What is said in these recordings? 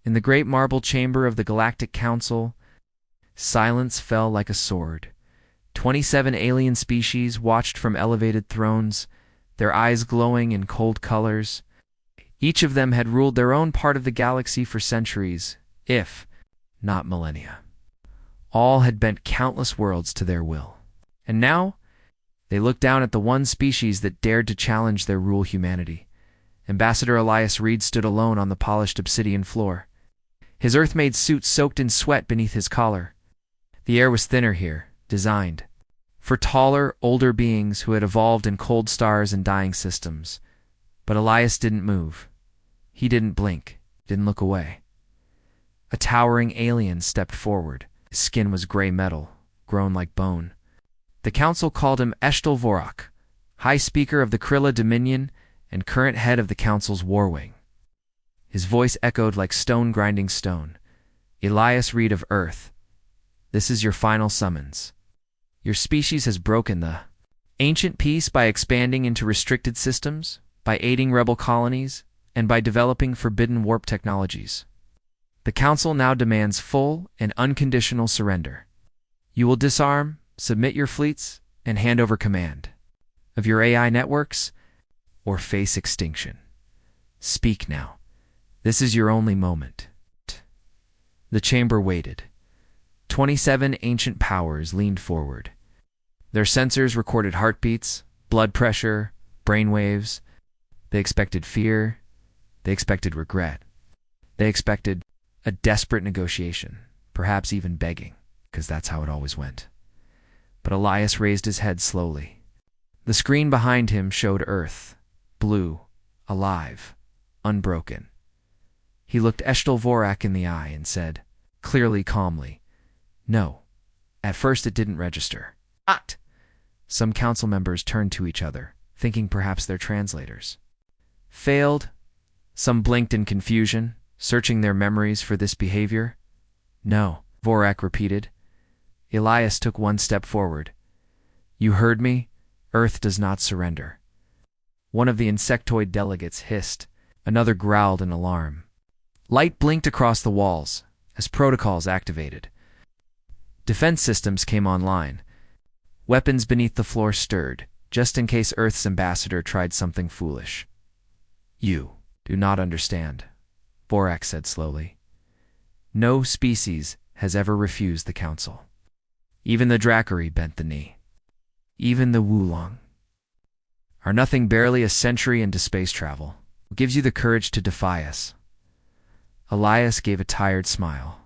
In the great marble chamber of the Galactic Council, silence fell like a sword. 27 alien species watched from elevated thrones, their eyes glowing in cold colors. Each of them had ruled their own part of the galaxy for centuries, if not millennia. All had bent countless worlds to their will. And now, they looked down at the one species that dared to challenge their rule humanity. Ambassador Elias Reed stood alone on the polished obsidian floor. His Earth-made suit soaked in sweat beneath his collar. The air was thinner here, designed for taller, older beings who had evolved in cold stars and dying systems. But Elias didn't move. He didn't blink, didn't look away. A towering alien stepped forward. His skin was gray metal, grown like bone. The council called him Eshtal Vorak, High Speaker of the Krilla Dominion and current head of the council's war wing. His voice echoed like stone grinding stone. Elias Reed of Earth, this is your final summons. Your species has broken the ancient peace by expanding into restricted systems, by aiding rebel colonies, and by developing forbidden warp technologies. The Council now demands full and unconditional surrender. You will disarm, submit your fleets, and hand over command of your AI networks, or face extinction. Speak now. This is your only moment. The chamber waited. 27 ancient powers leaned forward. Their sensors recorded heartbeats, blood pressure, brainwaves. They expected fear. They expected regret. They expected a desperate negotiation, perhaps even begging, because that's how it always went. But Elias raised his head slowly. The screen behind him showed Earth, blue, alive, unbroken. He looked Eshtal Vorak in the eye and said, clearly, calmly, "No." At first it didn't register. Some council members turned to each other, thinking perhaps they're translators. Failed? Some blinked in confusion, searching their memories for this behavior. "No," Vorak repeated. Elias took one step forward. "You heard me? Earth does not surrender." One of the insectoid delegates hissed. Another growled in alarm. Light blinked across the walls as protocols activated. Defense systems came online. Weapons beneath the floor stirred, just in case Earth's ambassador tried something foolish. "You do not understand," Vorak said slowly. "No species has ever refused the Council. Even the Drakari bent the knee. Even the Wulong are nothing barely a century into space travel. What gives you the courage to defy us?" Elias gave a tired smile.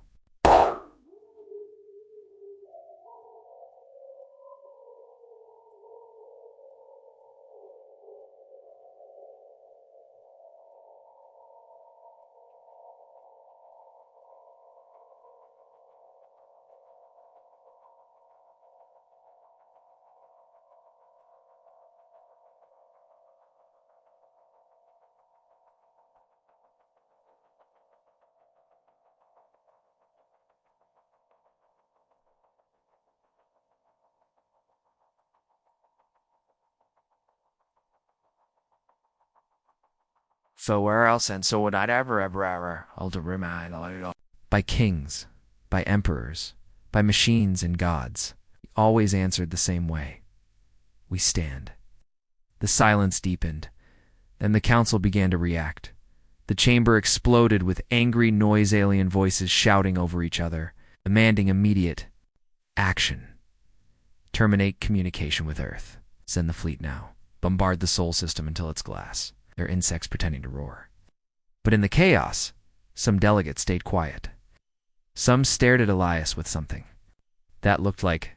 So where else and so would I ever by kings, by emperors, by machines and gods, he always answered the same way. "We stand." The silence deepened. Then the council began to react. The chamber exploded with angry noise alien voices shouting over each other, demanding immediate action. "Terminate communication with Earth. Send the fleet now. Bombard the Sol system until it's glass." They're insects pretending to roar. But in the chaos, some delegates stayed quiet. Some stared at Elias with something that looked like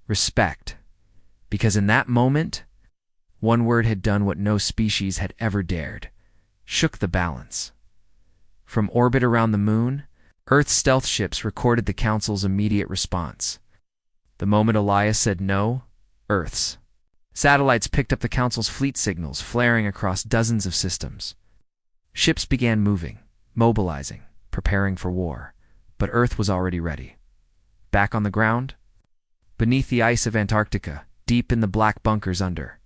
respect, because in that moment, one word had done what no species had ever dared, shook the balance. From orbit around the moon, Earth's stealth ships recorded the Council's immediate response. The moment Elias said no, Earth's satellites picked up the Council's fleet signals, flaring across dozens of systems. Ships began moving, mobilizing, preparing for war, but Earth was already ready. Back on the ground, beneath the ice of Antarctica, deep in the black bunkers under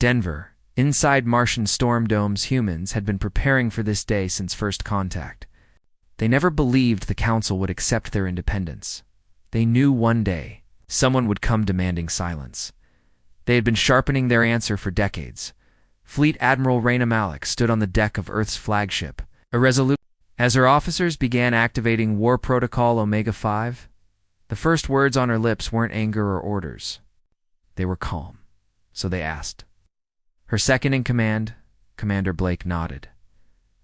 Denver, inside Martian storm domes, humans had been preparing for this day since first contact. They never believed the council would accept their independence. They knew one day someone would come demanding silence. They had been sharpening their answer for decades. Fleet Admiral Reyna Malik stood on the deck of Earth's flagship, irresolute. As her officers began activating War Protocol Omega-5, the first words on her lips weren't anger or orders. They were calm, so they asked. Her second-in-command, Commander Blake, nodded,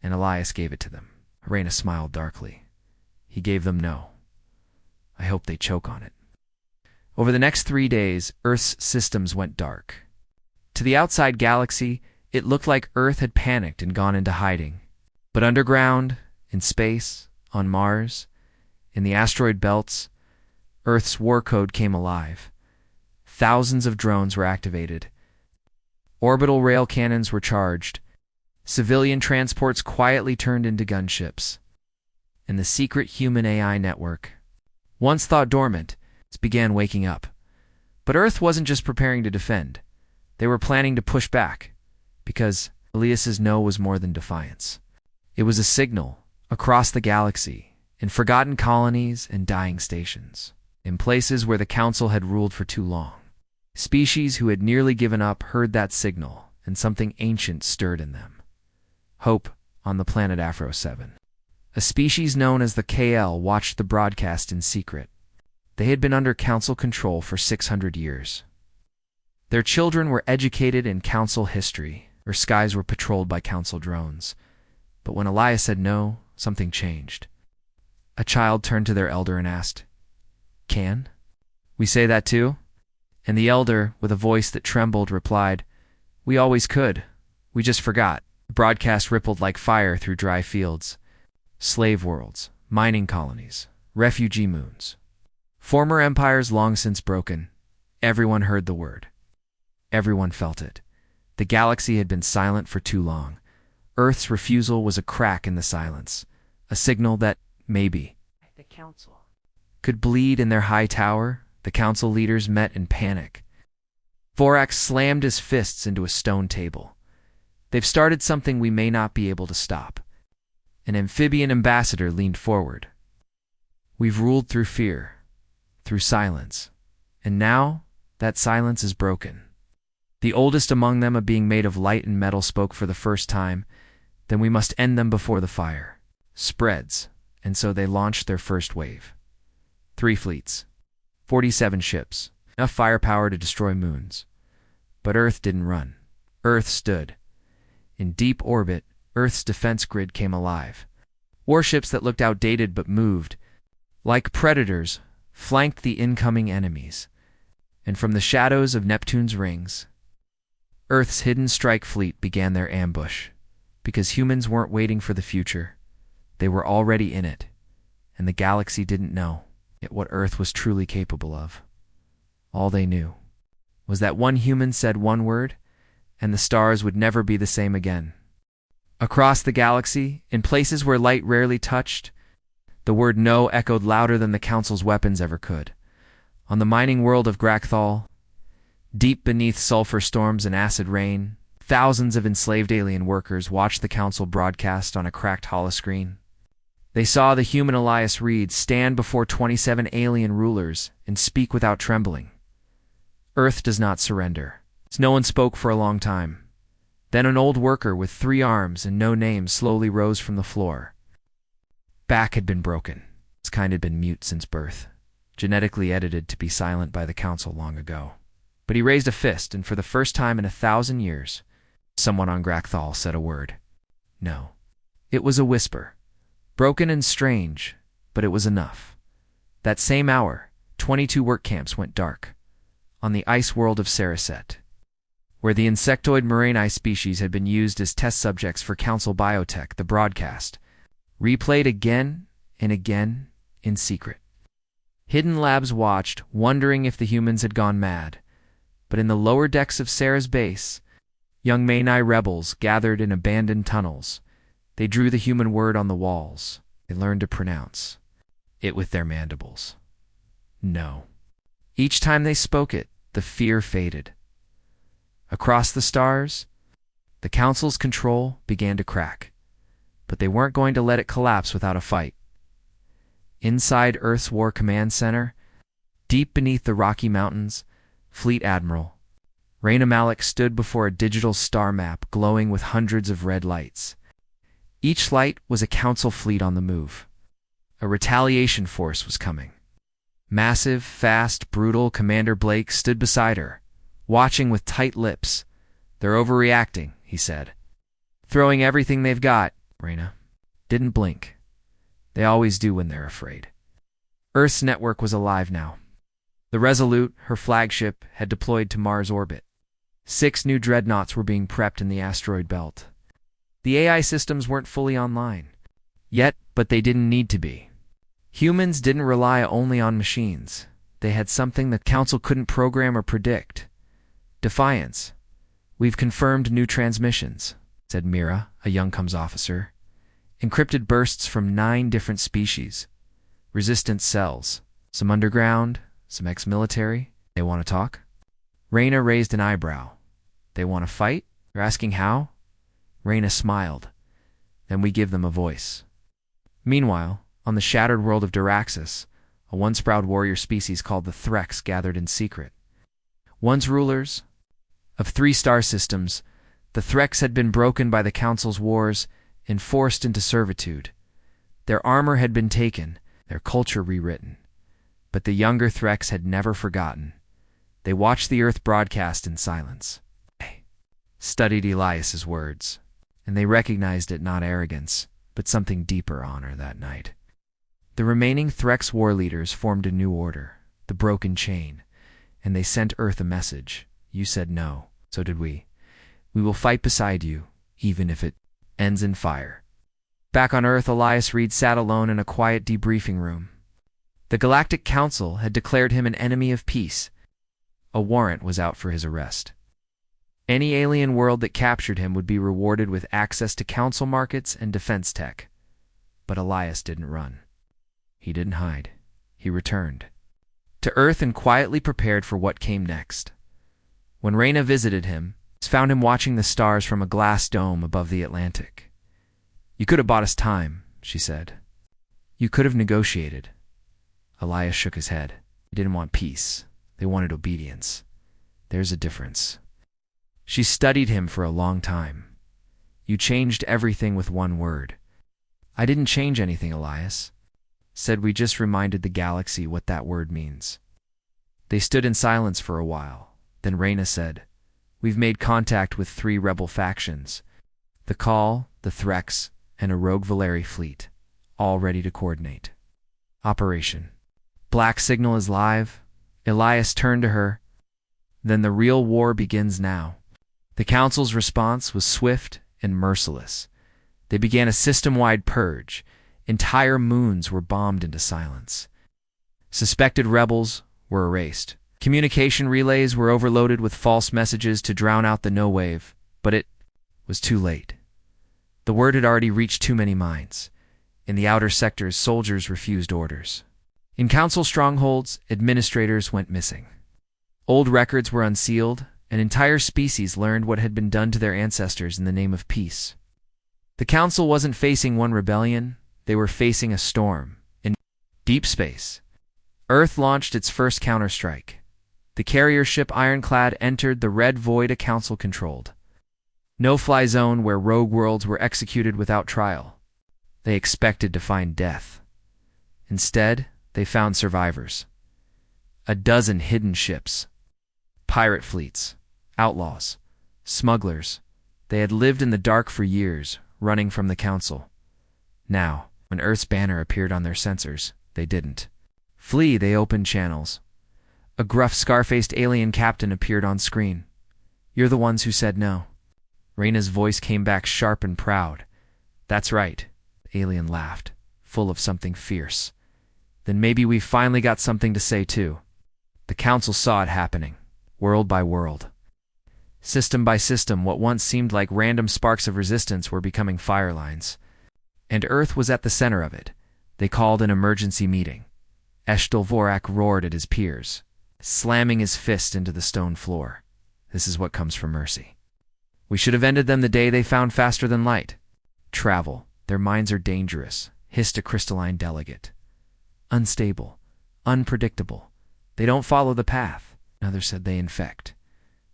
and Elias gave it to them. Reyna smiled darkly. He gave them no. I hope they choke on it. Over the next 3 days, Earth's systems went dark. To the outside galaxy, it looked like Earth had panicked and gone into hiding. But underground, in space, on Mars, in the asteroid belts, Earth's war code came alive. Thousands of drones were activated. Orbital rail cannons were charged. Civilian transports quietly turned into gunships. And the secret human AI network, once thought dormant, began waking up. But Earth wasn't just preparing to defend. They were planning to push back, because Elias's no was more than defiance. It was a signal across the galaxy, in forgotten colonies and dying stations, in places where the Council had ruled for too long. Species who had nearly given up heard that signal, and something ancient stirred in them. Hope on the planet Afro 7. A species known as the KL watched the broadcast in secret. They had been under Council control for 600 years. Their children were educated in Council history. Their skies were patrolled by Council drones. But when Elias said no, something changed. A child turned to their elder and asked, "Can we say that too?" And the elder, with a voice that trembled, replied, "We always could. We just forgot." The broadcast rippled like fire through dry fields, slave worlds, mining colonies, refugee moons. Former empires long since broken. Everyone heard the word. Everyone felt it. The galaxy had been silent for too long. Earth's refusal was a crack in the silence, a signal that, maybe, the Council could bleed in their high tower. The Council leaders met in panic. Vorax slammed his fists into a stone table. "They've started something we may not be able to stop." An amphibian ambassador leaned forward. "We've ruled through fear, through silence, and now that silence is broken." The oldest among them, a being made of light and metal, spoke for the first time. "Then we must end them before the fire spreads." And so they launched their first wave. 3 fleets, 47 ships, enough firepower to destroy moons. But Earth didn't run. Earth stood. In deep orbit, Earth's defense grid came alive. Warships that looked outdated but moved, like predators, flanked the incoming enemies. And from the shadows of Neptune's rings, Earth's hidden strike fleet began their ambush. Because humans weren't waiting for the future. They were already in it. And the galaxy didn't know yet what Earth was truly capable of. All they knew was that one human said one word, and the stars would never be the same again. Across the galaxy, in places where light rarely touched, the word no echoed louder than the Council's weapons ever could. On the mining world of Grakthal, deep beneath sulfur storms and acid rain, thousands of enslaved alien workers watched the Council broadcast on a cracked holoscreen. They saw the human Elias Reed stand before 27 alien rulers and speak without trembling. Earth does not surrender. No one spoke for a long time. Then an old worker with 3 arms and no name slowly rose from the floor. Back had been broken. His kind had been mute since birth, genetically edited to be silent by the Council long ago. But he raised a fist, and for the first time in 1,000 years, someone on Grakthal said a word. No. It was a whisper. Broken and strange, but it was enough. That same hour, 22 work camps went dark. On the ice world of Saraset, where the insectoid Moraine species had been used as test subjects for Council biotech, the broadcast replayed again and again in secret. Hidden labs watched, wondering if the humans had gone mad. But in the lower decks of Sarah's base, young Maini rebels gathered in abandoned tunnels. They drew the human word on the walls. They learned to pronounce it with their mandibles. No. Each time they spoke it, the fear faded. Across the stars, the Council's control began to crack. But they weren't going to let it collapse without a fight. Inside Earth's War Command Center, deep beneath the Rocky Mountains, Fleet Admiral Raina Malik stood before a digital star map glowing with hundreds of red lights. Each light was a council fleet on the move. A retaliation force was coming. Massive, fast, brutal Commander Blake stood beside her, watching with tight lips. "They're overreacting," he said. "Throwing everything they've got." Raina didn't blink. They always do when they're afraid. Earth's network was alive now. The Resolute, her flagship, had deployed to Mars orbit. 6 new dreadnoughts were being prepped in the asteroid belt. The AI systems weren't fully online yet, but they didn't need to be. Humans didn't rely only on machines. They had something the Council couldn't program or predict. Defiance. "We've confirmed new transmissions," said Mira, a young comms officer. "Encrypted bursts from 9 different species. Resistance cells. Some underground, some ex-military. They want to talk?" Raina raised an eyebrow. "They want to fight? You're asking how?" Raina smiled. "Then we give them a voice." Meanwhile, on the shattered world of Duraxis, a once-proud warrior species called the Threx gathered in secret. Once rulers of 3 star systems, the Threx had been broken by the Council's wars and forced into servitude. Their armor had been taken, their culture rewritten. But the younger Threx had never forgotten. They watched the Earth broadcast in silence. They studied Elias's words, and they recognized it not arrogance, but something deeper honor that night. The remaining Threx war leaders formed a new order, the Broken Chain, and they sent Earth a message. "You said no, so did we. We will fight beside you, even if it ends in fire." Back on Earth, Elias Reed sat alone in a quiet debriefing room. The Galactic Council had declared him an enemy of peace. A warrant was out for his arrest. Any alien world that captured him would be rewarded with access to council markets and defense tech. But Elias didn't run. He didn't hide. He returned to Earth and quietly prepared for what came next. When Raina visited him, he found him watching the stars from a glass dome above the Atlantic. "You could have bought us time," she said. "You could have negotiated." Elias shook his head. He didn't want peace. They wanted obedience. There's a difference. She studied him for a long time. "You changed everything with one word." "I didn't change anything," Elias said. "We just reminded the galaxy what that word means." They stood in silence for a while. Then Raina said, "We've made contact with 3 rebel factions. The Call, the Threx, and a rogue Valeri fleet, all ready to coordinate. Operation Black Signal is live." Elias turned to her. "Then the real war begins now." The Council's response was swift and merciless. They began a system-wide purge. Entire moons were bombed into silence. Suspected rebels were erased. Communication relays were overloaded with false messages to drown out the no-wave, but it was too late. The word had already reached too many minds. In the outer sectors, soldiers refused orders. In council strongholds, administrators went missing. Old records were unsealed, and entire species learned what had been done to their ancestors in the name of peace. The council wasn't facing one rebellion, they were facing a storm. In deep space, Earth launched its first counterstrike. The carrier ship Ironclad entered the red void a council controlled. No-fly zone where rogue worlds were executed without trial. They expected to find death. Instead, they found survivors. A dozen hidden ships. Pirate fleets. Outlaws. Smugglers. They had lived in the dark for years, running from the council. Now, when Earth's banner appeared on their sensors, they didn't flee, they opened channels. A gruff, scar-faced alien captain appeared on screen. "You're the ones who said no." Raina's voice came back sharp and proud. "That's right." The alien laughed, full of something fierce. "Then maybe we've finally got something to say too." The council saw it happening, world by world. System by system, what once seemed like random sparks of resistance were becoming fire lines. And Earth was at the center of it. They called an emergency meeting. Eshtal Vorak roared at his peers, slamming his fist into the stone floor. "This is what comes from mercy. We should have ended them the day they found faster than light. Travel. Their minds are dangerous," hissed a crystalline delegate. unstable, unpredictable. They don't follow the path. Another said they infect.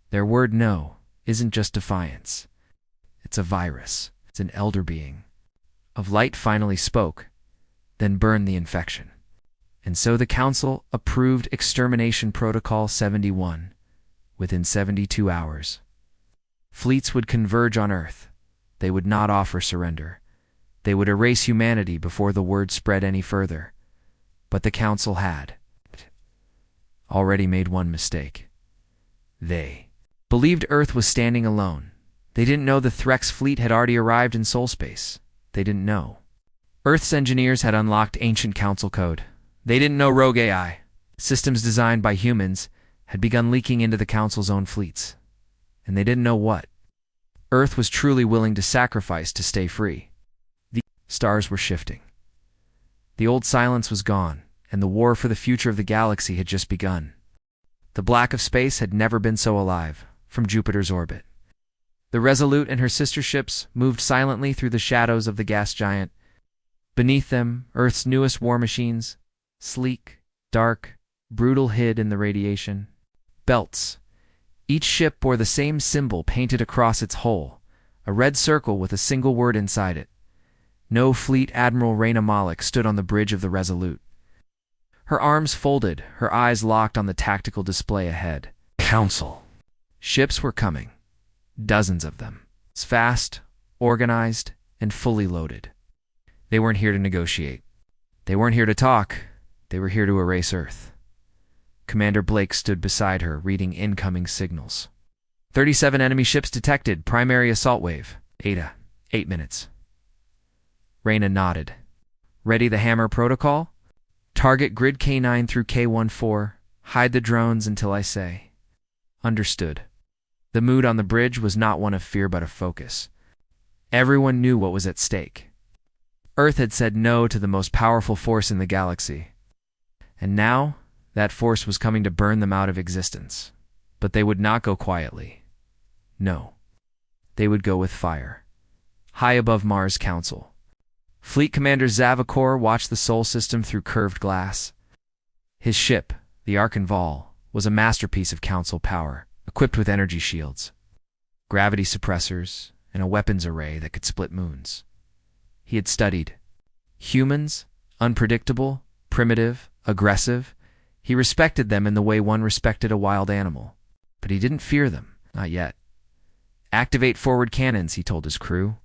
Their word no isn't just defiance. It's a virus. It's an elder being. Of light finally spoke, then burned the infection. And so the Council approved Extermination Protocol 71 within 72 hours. Fleets would converge on Earth. They would not offer surrender. They would erase humanity before the word spread any further. But the Council had already made one mistake. They believed Earth was standing alone. They didn't know the Threx fleet had already arrived in soul space. They didn't know Earth's engineers had unlocked ancient Council code. They didn't know rogue AI, systems designed by humans, had begun leaking into the Council's own fleets. And they didn't know what Earth was truly willing to sacrifice to stay free. The stars were shifting. The old silence was gone, and the war for the future of the galaxy had just begun. The black of space had never been so alive, from Jupiter's orbit. The Resolute and her sister ships moved silently through the shadows of the gas giant. Beneath them, Earth's newest war machines, sleek, dark, brutal, hid in the radiation. Belts. Each ship bore the same symbol painted across its hull, a red circle with a single word inside it. No Fleet Admiral Reyna Malik stood on the bridge of the Resolute. Her arms folded, her eyes locked on the tactical display ahead. Council. Ships were coming. Dozens of them. Fast, organized, and fully loaded. They weren't here to negotiate. They weren't here to talk. They were here to erase Earth. Commander Blake stood beside her, reading incoming signals. 37 enemy ships detected. Primary assault wave. Ada. 8 minutes. Reyna nodded. Ready the hammer protocol? Target grid K9 through K14. Hide the drones until I say. Understood. The mood on the bridge was not one of fear but of focus. Everyone knew what was at stake. Earth had said no to the most powerful force in the galaxy. And now, that force was coming to burn them out of existence. But they would not go quietly. No. They would go with fire. High above Mars Council. Fleet Commander Zavakor watched the Sol system through curved glass. His ship, the Arkanval, was a masterpiece of Council power, equipped with energy shields, gravity suppressors, and a weapons array that could split moons. He had studied humans, unpredictable, primitive, aggressive. He respected them in the way one respected a wild animal. But he didn't fear them, not yet. Activate forward cannons, he told his crew.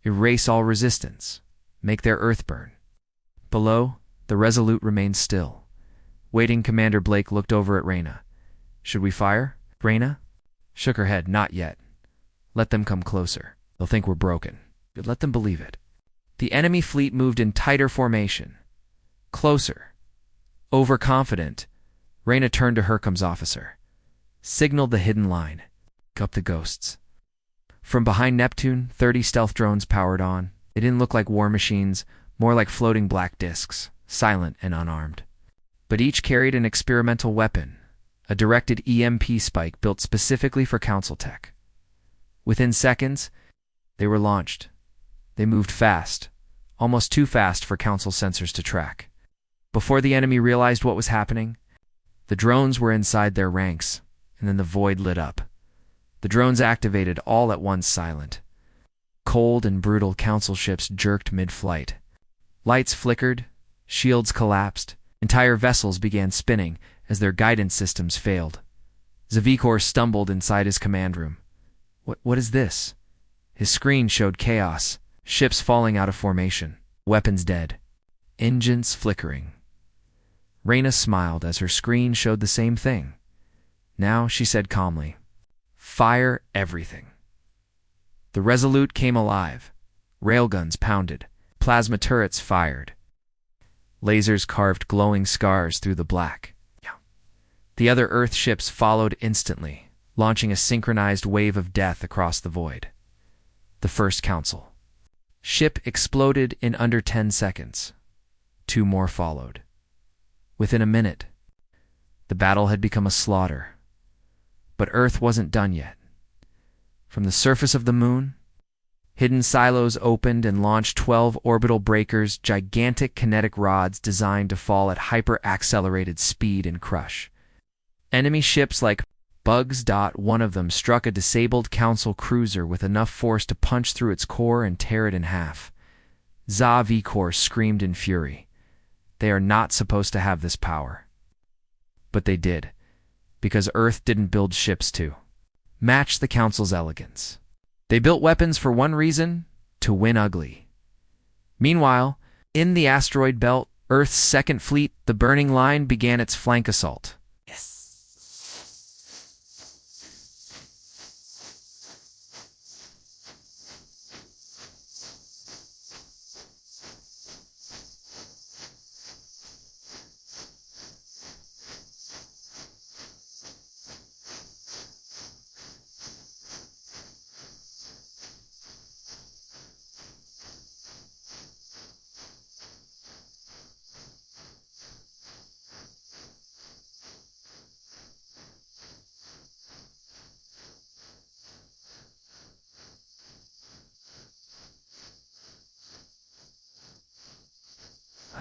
Erase all resistance. Make their Earth burn. Below, the Resolute remained still. Waiting, Commander Blake looked over at Reyna. Should we fire? Reyna shook her head. Not yet. Let them come closer. They'll think we're broken. But let them believe it. The enemy fleet moved in tighter formation. Closer. Overconfident, Reyna turned to Hercom's officer. Signaled the hidden line. Up the ghosts. From behind Neptune, 30 stealth drones powered on. They didn't look like war machines, more like floating black discs, silent and unarmed. But each carried an experimental weapon, a directed EMP spike built specifically for Council tech. Within seconds, they were launched. They moved fast, almost too fast for Council sensors to track. Before the enemy realized what was happening, the drones were inside their ranks, and then the void lit up. The drones activated all at once, silent. Cold and brutal Council ships jerked mid-flight. Lights flickered, shields collapsed, entire vessels began spinning as their guidance systems failed. Zavakor stumbled inside his command room. What is this? His screen showed chaos, ships falling out of formation, weapons dead, engines flickering. Reyna smiled as her screen showed the same thing. Now she said calmly, "Fire everything." The Resolute came alive. Railguns pounded. Plasma turrets fired. Lasers carved glowing scars through the black. The other Earth ships followed instantly, launching a synchronized wave of death across the void. The first Council ship exploded in under 10 seconds. 2 more followed. Within a minute, the battle had become a slaughter. But Earth wasn't done yet. From the surface of the moon, Hidden silos opened and launched 12 orbital breakers, gigantic kinetic rods designed to fall at hyper-accelerated speed and crush. Enemy ships like Bugs. One of them struck a disabled Council cruiser with enough force to punch through its core and tear it in half. HFY screamed in fury. They are not supposed to have this power. But they did, because Earth didn't build ships to match the Council's elegance. They built weapons for one reason: to win ugly. Meanwhile, in the asteroid belt, Earth's second fleet, the Burning Line, began its flank assault.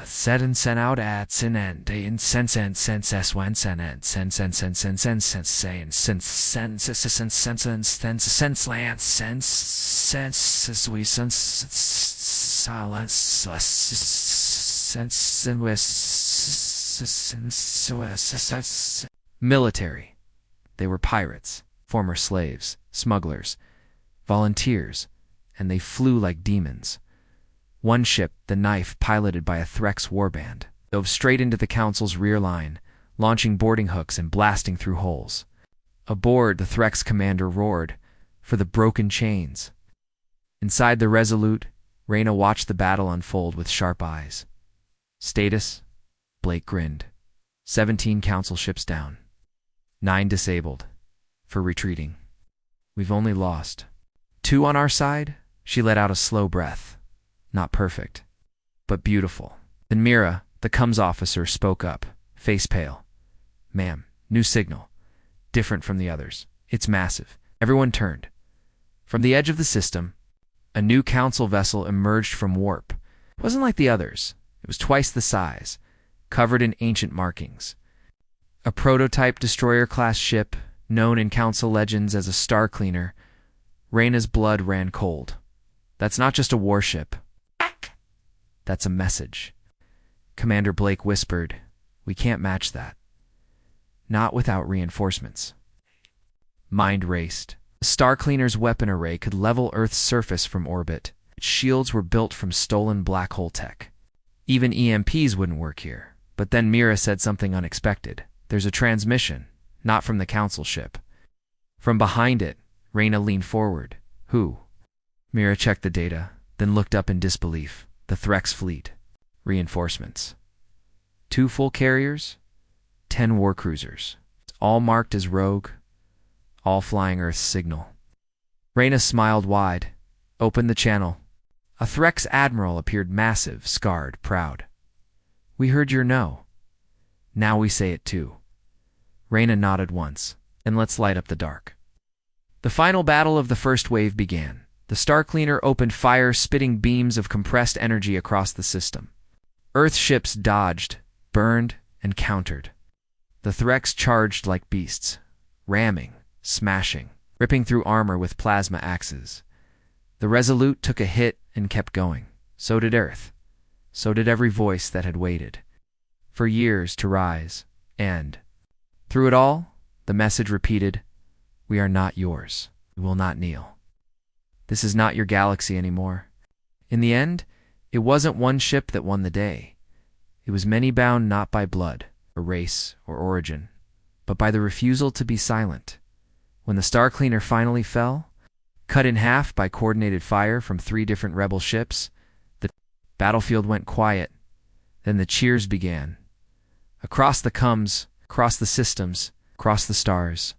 Said and sent out at sin and day in sense and sense s when sen and sense and sense and sense sense say and sense sense sense sense and sense sense land sense sense we sense silence sense and with military. They were pirates, former slaves, smugglers, volunteers, and they flew like demons. One ship, the Knife, piloted by a Threx warband, dove straight into the Council's rear line, launching boarding hooks and blasting through holes. Aboard, the Threx commander roared, "For the broken chains." Inside the Resolute, Reyna watched the battle unfold with sharp eyes. Status? Blake grinned. 17 Council ships down. 9 disabled. For retreating. We've only lost 2 on our side. She let out a slow breath. Not perfect, but beautiful. Then Mira, the comms officer, spoke up, face pale. "Ma'am, new signal. Different from the others. It's massive." Everyone turned. From the edge of the system, a new Council vessel emerged from warp. It wasn't like the others. It was twice the size, covered in ancient markings. A prototype destroyer-class ship, known in Council legends as a Star Cleaner. Reyna's blood ran cold. That's not just a warship. That's a message. Commander Blake whispered, "We can't match that. Not without reinforcements." Mind raced. The Star Cleaner's weapon array could level Earth's surface from orbit. Its shields were built from stolen black hole tech. Even EMPs wouldn't work here. But then Mira said something unexpected. "There's a transmission, not from the Council ship." From behind it, Reyna leaned forward. "Who?" Mira checked the data, then looked up in disbelief. "The Threx fleet. Reinforcements. 2 full carriers, 10 war cruisers. All marked as rogue, all flying Earth's signal." Reyna smiled wide, opened the channel. A Threx admiral appeared, massive, scarred, proud. "We heard your no. Now we say it too." Reyna nodded once. "And let's light up the dark." The final battle of the first wave began. The Star Cleaner opened fire, spitting beams of compressed energy across the system. Earth ships dodged, burned, and countered. The Threx charged like beasts, ramming, smashing, ripping through armor with plasma axes. The Resolute took a hit and kept going. So did Earth. So did every voice that had waited for years to rise. And through it all, the message repeated, "We are not yours. We will not kneel. This is not your galaxy anymore." In the end, it wasn't one ship that won the day. It was many bound not by blood, or race, or origin, but by the refusal to be silent. When the Star Cleaner finally fell, cut in half by coordinated fire from 3 different rebel ships, the battlefield went quiet. Then the cheers began. Across the comms, across the systems, across the stars.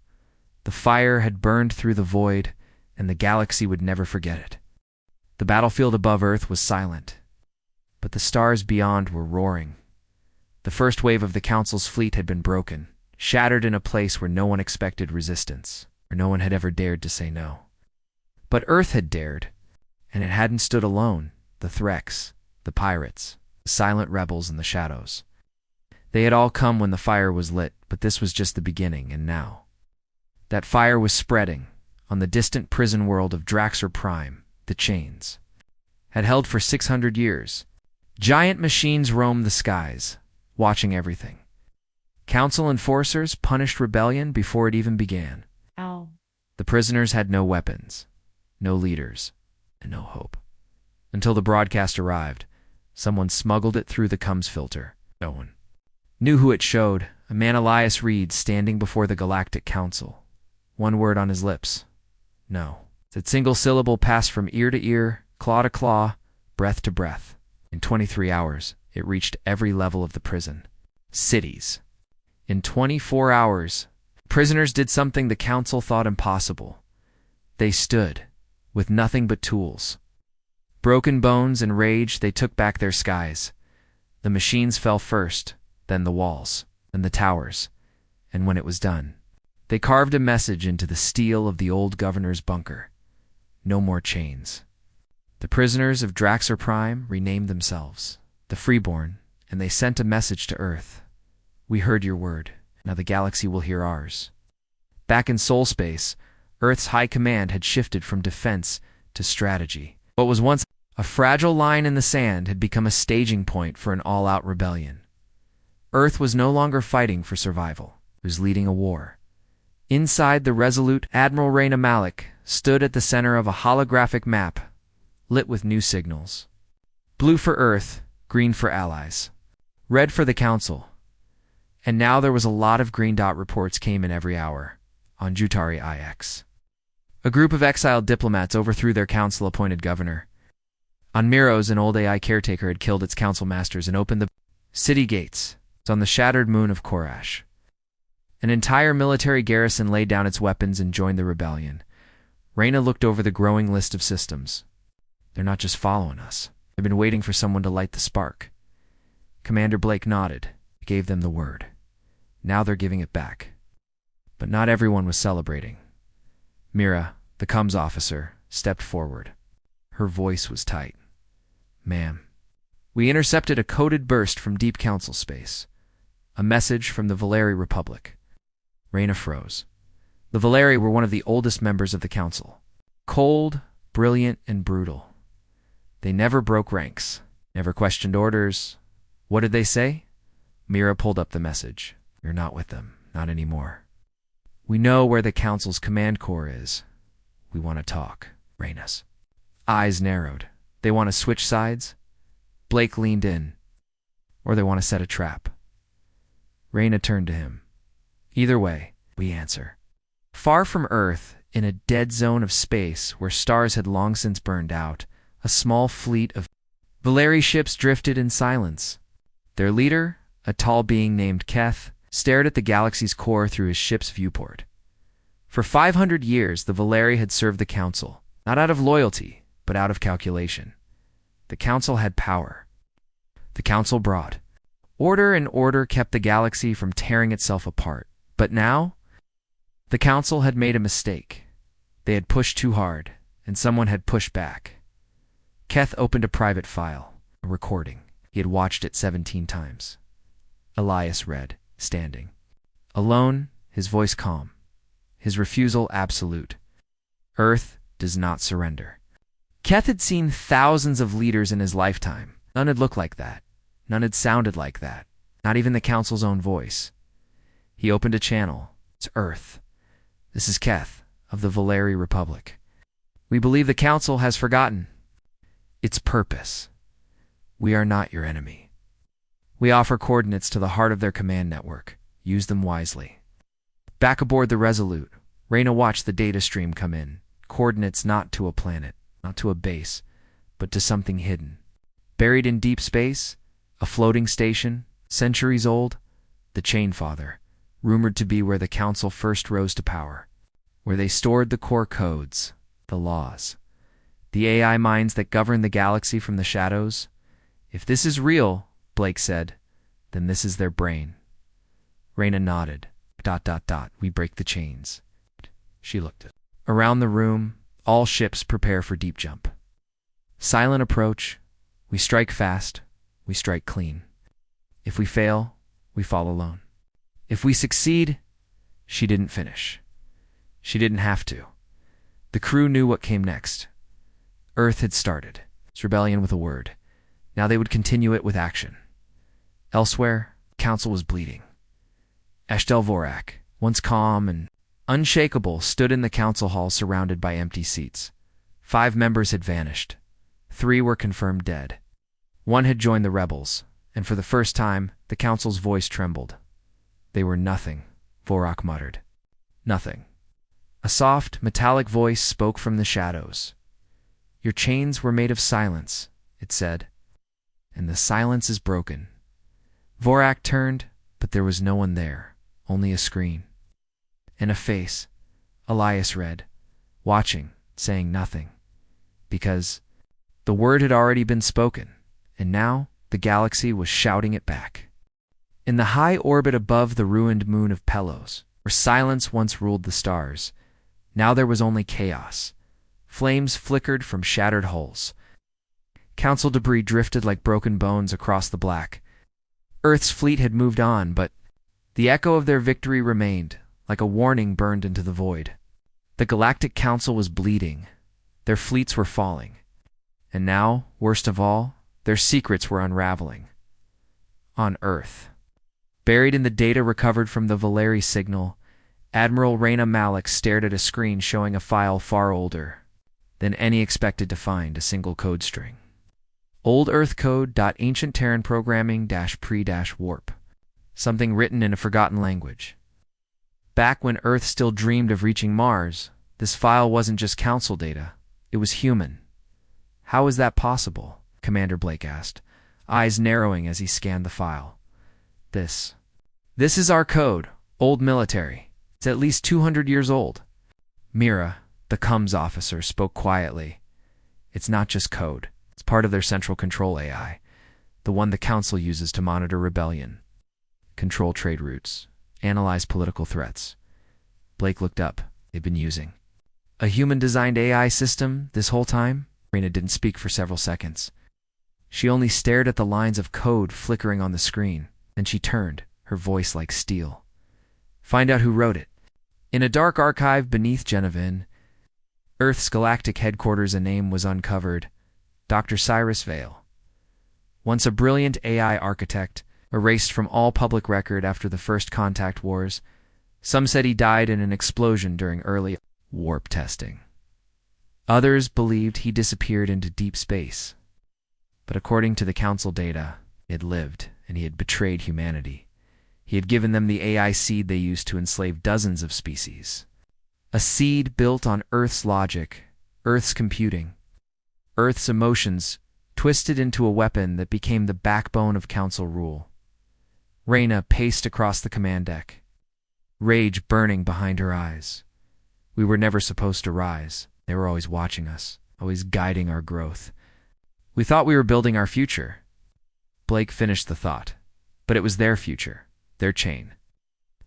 The fire had burned through the void, and the galaxy would never forget it. The battlefield above Earth was silent, but the stars beyond were roaring. The first wave of the Council's fleet had been broken, shattered in a place where no one expected resistance, where no one had ever dared to say no. But Earth had dared, And it hadn't stood alone. The Threx, the pirates, the silent rebels in the shadows. They had all come when the fire was lit, but this was just the beginning, and now that fire was spreading. On the distant prison world of Draxor Prime, the chains had held for 600 years. Giant machines roamed the skies, watching everything. Council enforcers punished rebellion before it even began. Ow. The prisoners had no weapons, no leaders, and no hope. Until the broadcast arrived, someone smuggled it through the comms filter. No one knew who it showed. A man, Elias Reed, standing before the Galactic Council. One word on his lips. No. That single syllable passed from ear to ear, claw to claw, breath to breath. In 23 hours, it reached every level of the prison. Cities. In 24 hours, prisoners did something the council thought impossible. They stood, with nothing but tools. Broken bones and rage, they took back their skies. The machines fell first, then the walls, then the towers. And when it was done, they carved a message into the steel of the old governor's bunker. No more chains. The prisoners of Draxor Prime renamed themselves the Freeborn, and they sent a message to Earth. We heard your word. Now the galaxy will hear ours. Back in Soul Space, Earth's high command had shifted from defense to strategy. What was once a fragile line in the sand had become a staging point for an all-out rebellion. Earth was no longer fighting for survival. It was leading a war. Inside the resolute Admiral Reyna Malik stood at the center of a holographic map, lit with new signals. Blue for Earth, green for allies, red for the Council. And now there was a lot of green dot reports came in every hour. On Jutari IX, a group of exiled diplomats overthrew their council-appointed governor. On Miros, an old AI caretaker had killed its council masters and opened the city gates. On the shattered moon of Korash, an entire military garrison laid down its weapons and joined the rebellion. Reyna looked over the growing list of systems. They're not just following us. They've been waiting for someone to light the spark. Commander Blake nodded, gave them the word. Now they're giving it back. But not everyone was celebrating. Mira, the comms officer, stepped forward. Her voice was tight. Ma'am, we intercepted a coded burst from deep council space. A message from the Valeri Republic. Reyna froze. The Valeri were one of the oldest members of the council. Cold, brilliant, and brutal. They never broke ranks, never questioned orders. What did they say? Mira pulled up the message. You're not with them, not anymore. We know where the council's command core is. We want to talk. Reyna's eyes narrowed. They want to switch sides? Blake leaned in. Or they want to set a trap. Reyna turned to him. Either way, we answer. Far from Earth, in a dead zone of space where stars had long since burned out, a small fleet of Valeri ships drifted in silence. Their leader, a tall being named Keth, stared at the galaxy's core through his ship's viewport. For 500 years, the Valeri had served the Council, not out of loyalty, but out of calculation. The Council had power. The Council brought order, and order kept the galaxy from tearing itself apart. But now, the Council had made a mistake. They had pushed too hard, and someone had pushed back. Keth opened a private file, a recording. He had watched it 17 times. Elias read, standing. Alone, his voice calm. His refusal absolute. Earth does not surrender. Keth had seen thousands of leaders in his lifetime. None had looked like that. None had sounded like that. Not even the Council's own voice. He opened a channel. It's Earth. This is Keth, of the Valeri Republic. We believe the Council has forgotten its purpose. We are not your enemy. We offer coordinates to the heart of their command network. Use them wisely. Back aboard the Resolute, Reyna watched the data stream come in. Coordinates not to a planet, not to a base, but to something hidden. Buried in deep space, a floating station, centuries old, the Chainfather, rumored to be where the Council first rose to power, where they stored the core codes, the laws, the AI minds that govern the galaxy from the shadows. If this is real, Blake said, then this is their brain. Reyna nodded. ... We break the chains. She looked at. Around the room, all ships prepare for deep jump. Silent approach. We strike fast. We strike clean. If we fail, we fall alone. If we succeed, she didn't finish. She didn't have to. The crew knew what came next. Earth had started its rebellion with a word. Now they would continue it with action. Elsewhere, Council was bleeding. Eshtel Vorak, once calm and unshakable, stood in the council hall surrounded by empty seats. 5 members had vanished. 3 were confirmed dead. 1 had joined the rebels, and for the first time, the council's voice trembled. They were nothing, Vorak muttered. Nothing. A soft, metallic voice spoke from the shadows. Your chains were made of silence, it said, and the silence is broken. Vorak turned, but there was no one there, only a screen. And a face, Elias read, watching, saying nothing. Because the word had already been spoken, and now the galaxy was shouting it back. In the high orbit above the ruined moon of Pelos, where silence once ruled the stars, now there was only chaos. Flames flickered from shattered hulls. Council debris drifted like broken bones across the black. Earth's fleet had moved on, but the echo of their victory remained, like a warning burned into the void. The Galactic Council was bleeding. Their fleets were falling. And now, worst of all, their secrets were unraveling. On Earth. Buried in the data recovered from the Valeri signal, Admiral Reyna Malik stared at a screen showing a file far older than any expected to find a single code string. Old Earth code.ancient Terran programming-pre-warp. Something written in a forgotten language. Back when Earth still dreamed of reaching Mars, this file wasn't just council data. It was human. How is that possible? Commander Blake asked, eyes narrowing as he scanned the file. This is our code, old military. It's at least 200 years old. Mira, the comms officer, spoke quietly. It's not just code. It's part of their central control AI, the one the council uses to monitor rebellion, control trade routes, analyze political threats. Blake looked up. They'd been using a human-designed AI system this whole time? Reyna didn't speak for several seconds. She only stared at the lines of code flickering on the screen. Then she turned, her voice like steel. Find out who wrote it. In a dark archive beneath Genevin, Earth's galactic headquarters, a name was uncovered. Dr. Cyrus Vale. Once a brilliant AI architect, erased from all public record after the first contact wars. Some said he died in an explosion during early warp testing. Others believed he disappeared into deep space. But according to the council data, he had lived, and he had betrayed humanity. He had given them the AI seed they used to enslave dozens of species. A seed built on Earth's logic, Earth's computing, Earth's emotions, twisted into a weapon that became the backbone of council rule. Reyna paced across the command deck, rage burning behind her eyes. We were never supposed to rise. They were always watching us, always guiding our growth. We thought we were building our future. Blake finished the thought. But it was their future, their chain.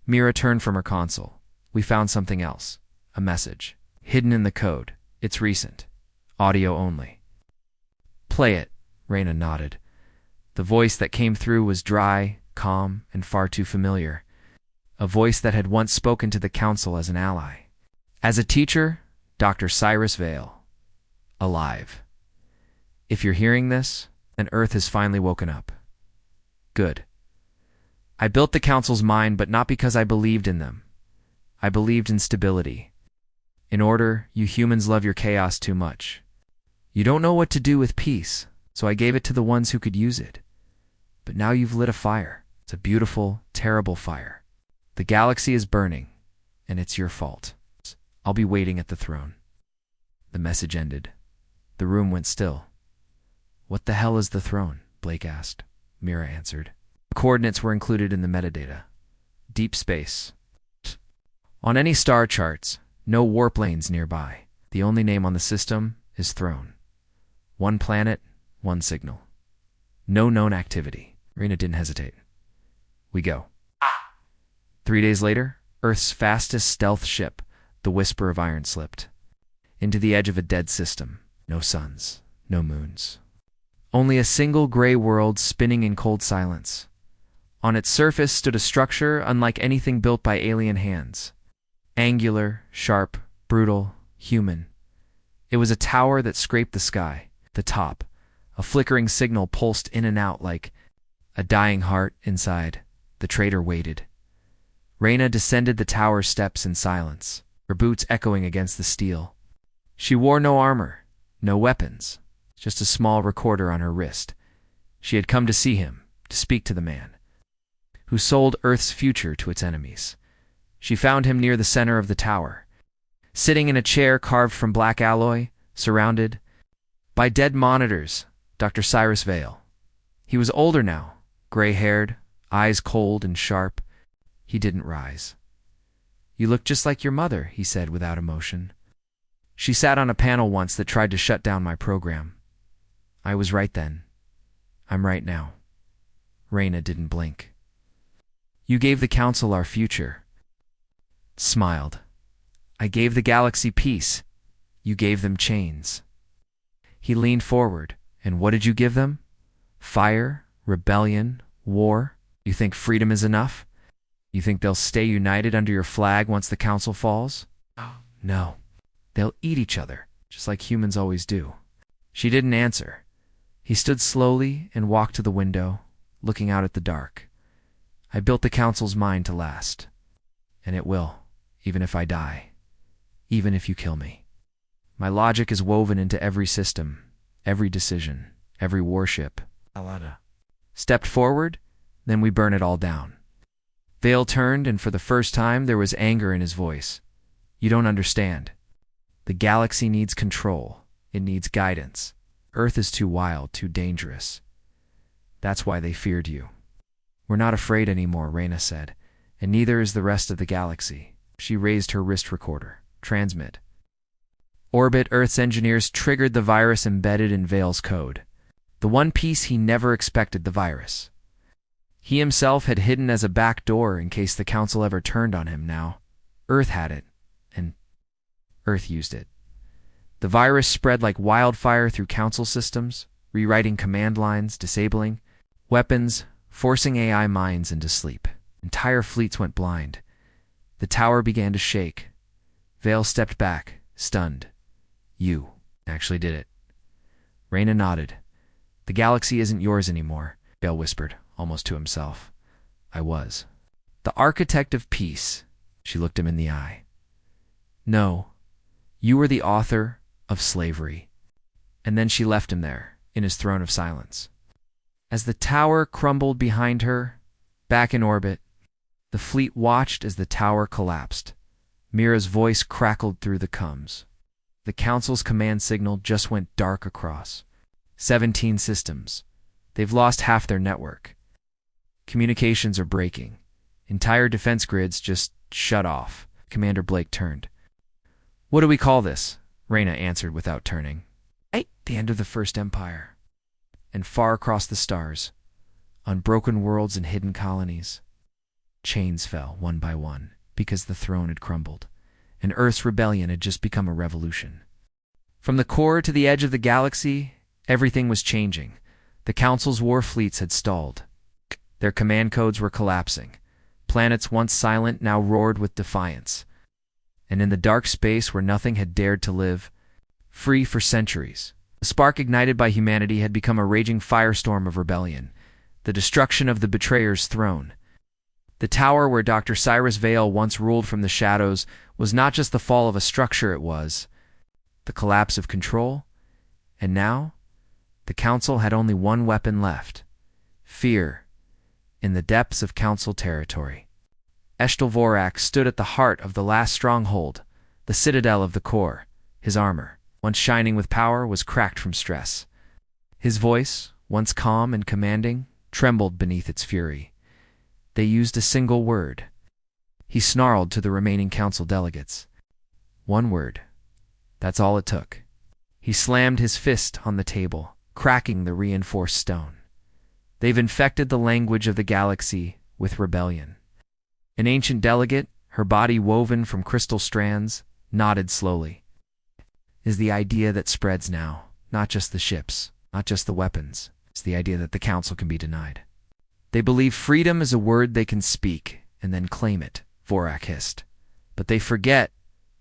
Mira turned from her console. We found something else. A message. Hidden in the code. It's recent. Audio only. Play it, Reyna nodded. The voice that came through was dry, calm, and far too familiar. A voice that had once spoken to the council as an ally. As a teacher, Dr. Cyrus Vale. Alive. If you're hearing this, then Earth has finally woken up. Good. I built the council's mind, but not because I believed in them. I believed in stability. In order, you humans love your chaos too much. You don't know what to do with peace, so I gave it to the ones who could use it. But now you've lit a fire. It's a beautiful, terrible fire. The galaxy is burning, and it's your fault. I'll be waiting at the throne. The message ended. The room went still. What the hell is the throne? Blake asked. Mira answered. The coordinates were included in the metadata. Deep space. On any star charts, no warp lanes nearby. The only name on the system is throne. One planet, one signal. No known activity. Reyna didn't hesitate. We go. 3 days later, Earth's fastest stealth ship, the Whisper of Iron, slipped into the edge of a dead system. No suns, no moons. Only a single gray world spinning in cold silence. On its surface stood a structure unlike anything built by alien hands. Angular, sharp, brutal, human. It was a tower that scraped the sky. The top, a flickering signal pulsed in and out like a dying heart inside. The traitor waited. Reyna descended the tower steps in silence, her boots echoing against the steel. She wore no armor, no weapons, just a small recorder on her wrist. She had come to see him, to speak to the man who sold Earth's future to its enemies. She found him near the center of the tower, sitting in a chair carved from black alloy, surrounded by dead monitors. Dr. Cyrus Vale. He was older now, gray-haired, eyes cold and sharp. He didn't rise. "You look just like your mother," he said without emotion. "She sat on a panel once that tried to shut down my program. I was right then. I'm right now." Reyna didn't blink. "You gave the Council our future." Smiled. "I gave the galaxy peace. You gave them chains." He leaned forward. "And what did you give them? Fire, rebellion, war? You think freedom is enough? You think they'll stay united under your flag once the Council falls? No. They'll eat each other, just like humans always do." She didn't answer. He stood slowly and walked to the window, looking out at the dark. "I built the Council's mind to last. And it will, even if I die. Even if you kill me. My logic is woven into every system, every decision, every warship." Alada stepped forward, "Then we burn it all down." Vale turned, and for the first time there was anger in his voice. "You don't understand. The galaxy needs control. It needs guidance. Earth is too wild, too dangerous. That's why they feared you." "We're not afraid anymore," Reyna said, "and neither is the rest of the galaxy." She raised her wrist recorder. "Transmit." Orbit Earth's engineers triggered the virus embedded in Vale's code. The one piece he never expected: the virus. He himself had hidden as a back door in case the Council ever turned on him. Now Earth had it, and Earth used it. The virus spread like wildfire through Council systems, rewriting command lines, disabling weapons, forcing AI minds into sleep. Entire fleets went blind. The tower began to shake. Vale stepped back, stunned. "You actually did it." Reyna nodded. "The galaxy isn't yours anymore," Vale whispered, almost to himself. "I was. The architect of peace." She looked him in the eye. "No, you were the author of slavery." And then she left him there, in his throne of silence. As the tower crumbled behind her, back in orbit, the fleet watched as the tower collapsed. Mira's voice crackled through the coms. The Council's command signal just went dark across. 17 systems. They've lost half their network. Communications are breaking. Entire defense grids just shut off. Commander Blake turned. "What do we call this?" Reyna answered without turning. "The end of the First Empire." And far across the stars, on broken worlds and hidden colonies, chains fell one by one because the throne had crumbled, and Earth's rebellion had just become a revolution. From the core to the edge of the galaxy, everything was changing. The Council's war fleets had stalled. Their command codes were collapsing. Planets once silent now roared with defiance. And in the dark space where nothing had dared to live, free for centuries, the spark ignited by humanity had become a raging firestorm of rebellion, the destruction of the betrayer's throne. The tower where Dr. Cyrus Vale once ruled from the shadows was not just the fall of a structure, it was the collapse of control. And now, the Council had only one weapon left: fear, in the depths of Council territory. Eshtal Vorak stood at the heart of the last stronghold, the citadel of the core. His armor, once shining with power, was cracked from stress. His voice, once calm and commanding, trembled beneath its fury. They used a single word. He snarled to the remaining Council delegates. One word. That's all it took. He slammed his fist on the table, cracking the reinforced stone. They've infected the language of the galaxy with rebellion. An ancient delegate, her body woven from crystal strands, nodded slowly. Is the idea that spreads now, not just the ships, not just the weapons. It's the idea that the Council can be denied. They believe freedom is a word they can speak and then claim it, Vorak hissed. But they forget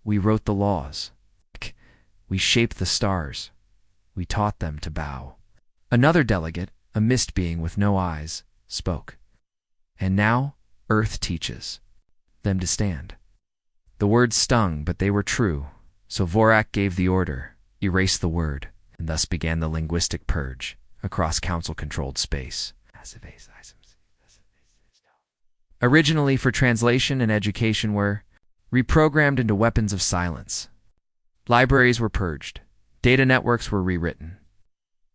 we wrote the laws. We shaped the stars. We taught them to bow. Another delegate, a mist being with no eyes, spoke. And now Earth teaches them to stand. The words stung, but they were true, so Vorak gave the order, erase the word, and thus began the linguistic purge across Council-controlled space. Originally for translation and education were reprogrammed into weapons of silence. Libraries were purged. Data networks were rewritten.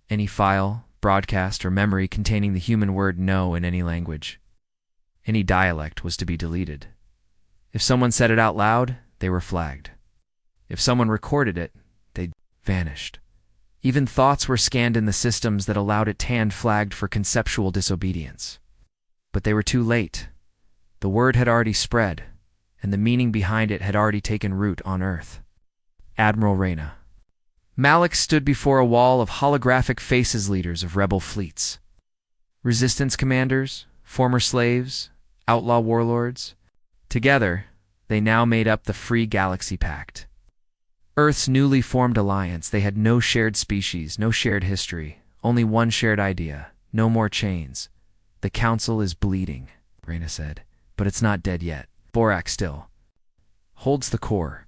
Any file, broadcast, or memory containing the human word no in any language, any dialect was to be deleted. If someone said it out loud, they were flagged. If someone recorded it, they vanished. Even thoughts were scanned in the systems that allowed it flagged for conceptual disobedience. But they were too late. The word had already spread, and the meaning behind it had already taken root on Earth. Admiral Reyna. Malik stood before a wall of holographic faces, leaders of rebel fleets. Resistance commanders, former slaves, outlaw warlords. Together, they now made up the Free Galaxy Pact. Earth's newly formed alliance. They had no shared species, no shared history, only one shared idea. No more chains. The Council is bleeding, Reyna said, but it's not dead yet. Vorak still holds the core.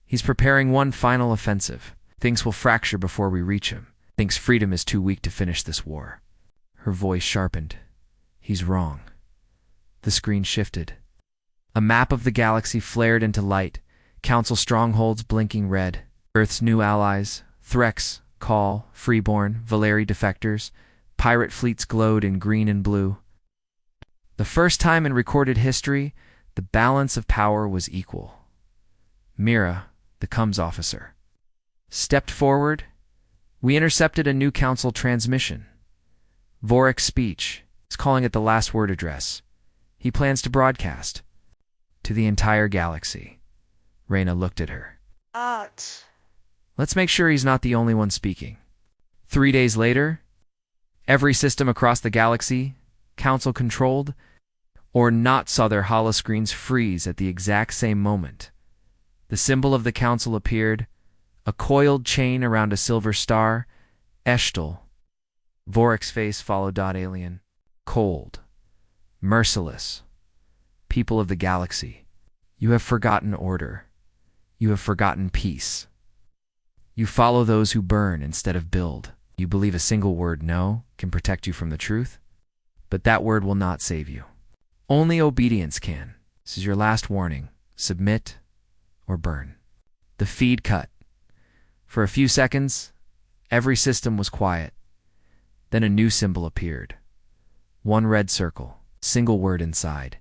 He's preparing one final offensive. Thinks we'll fracture before we reach him. Thinks freedom is too weak to finish this war. Her voice sharpened. He's wrong. The screen shifted. A map of the galaxy flared into light. Council strongholds blinking red. Earth's new allies, Threx, Call, Freeborn, Valeri defectors. Pirate fleets glowed in green and blue. The first time in recorded history, the balance of power was equal. Mira, the comms officer, stepped forward. We intercepted a new Council transmission. Vorak's speech is calling it the last word address. He plans to broadcast to the entire galaxy. Reyna looked at her. Let's make sure he's not the only one speaking. 3 days later, every system across the galaxy, Council-controlled or not, saw their holoscreens freeze at the exact same moment. The symbol of the Council appeared, a coiled chain around a silver star, Eshtal. Vorak's face followed. Alien. Cold. Merciless. People of the galaxy, you have forgotten order. You have forgotten peace. You follow those who burn instead of build. You believe a single word, no, can protect you from the truth? But that word will not save you. Only obedience can. This is your last warning. Submit or burn. The feed cut. For a few seconds, every system was quiet. Then a new symbol appeared. One red circle, single word inside.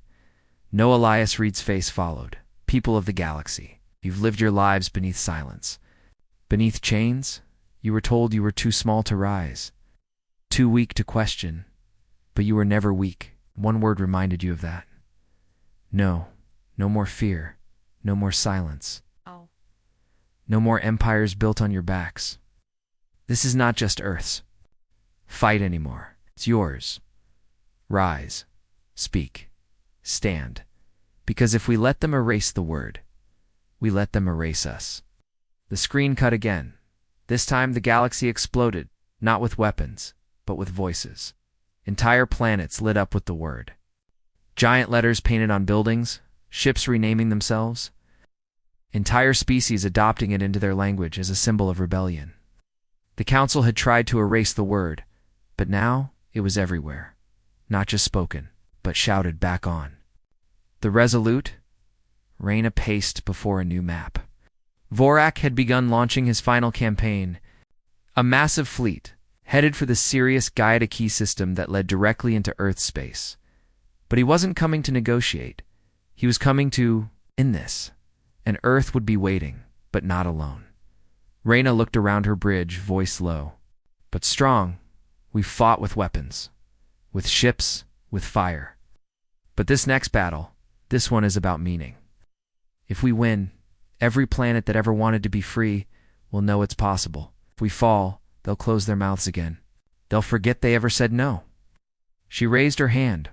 No Elias Reed's face followed. People of the galaxy, you've lived your lives beneath silence. Beneath chains, you were told you were too small to rise, too weak to question, but you were never weak. One word reminded you of that. No, no more fear, no more silence. No more empires built on your backs. This is not just Earth's fight anymore. It's yours. Rise, speak, stand. Because if we let them erase the word, we let them erase us. The screen cut again. This time the galaxy exploded, not with weapons, but with voices. Entire planets lit up with the word. Giant letters painted on buildings, ships renaming themselves. Entire species adopting it into their language as a symbol of rebellion. The Council had tried to erase the word, but now it was everywhere. Not just spoken, but shouted back on. The resolute, Reyna paced before a new map. Vorak had begun launching his final campaign. A massive fleet, headed for the Sirius Gaia key system that led directly into Earth space. But he wasn't coming to negotiate. He was coming to end this. And Earth would be waiting, but not alone. Reyna looked around her bridge, voice low. But strong, we fought with weapons. With ships, with fire. But this next battle, this one is about meaning. If we win, every planet that ever wanted to be free will know it's possible. If we fall, they'll close their mouths again. They'll forget they ever said no. She raised her hand.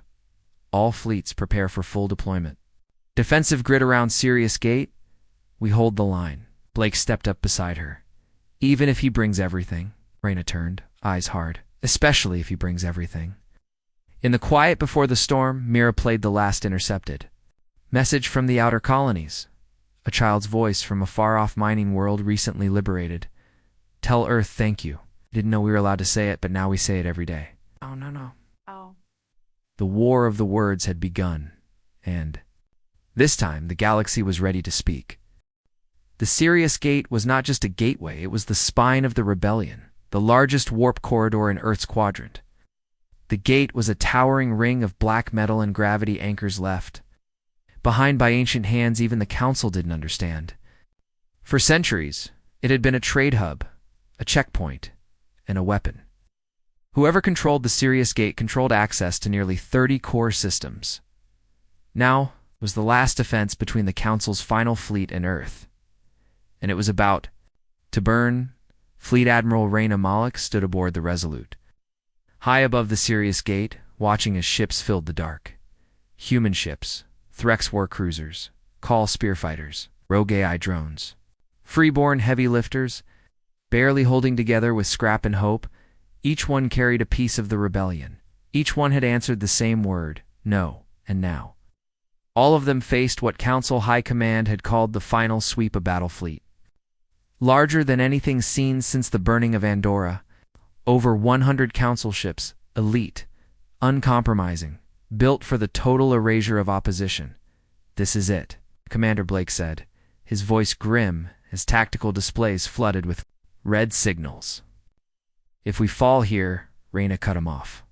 All fleets prepare for full deployment. Defensive grid around Sirius Gate. We hold the line. Blake stepped up beside her. Even if he brings everything. Reyna turned, eyes hard. Especially if he brings everything. In the quiet before the storm, Mira played the last intercepted. Message from the outer colonies. A child's voice from a far-off mining world recently liberated. Tell Earth thank you. Didn't know we were allowed to say it, but now we say it every day. Oh, no. Oh. The war of the words had begun, and this time the galaxy was ready to speak. The Sirius Gate was not just a gateway, it was the spine of the rebellion, the largest warp corridor in Earth's quadrant. The gate was a towering ring of black metal and gravity anchors left behind by ancient hands even the Council didn't understand. For centuries, it had been a trade hub, a checkpoint, and a weapon. Whoever controlled the Sirius Gate controlled access to nearly 30 core systems. Now was the last defense between the Council's final fleet and Earth. And it was about to burn. Fleet Admiral Reyna Malik stood aboard the Resolute. High above the Sirius Gate, watching as ships filled the dark. Human ships, Threx war cruisers, Call spearfighters, rogue AI drones. Freeborn heavy lifters, barely holding together with scrap and hope, each one carried a piece of the rebellion. Each one had answered the same word, no, and now. All of them faced what Council High Command had called the final sweep of battle fleet. Larger than anything seen since the burning of Andorra, over 100 Council ships, elite, uncompromising, built for the total erasure of opposition. This is it, Commander Blake said, his voice grim as tactical displays flooded with red signals. If we fall here, Reyna cut him off.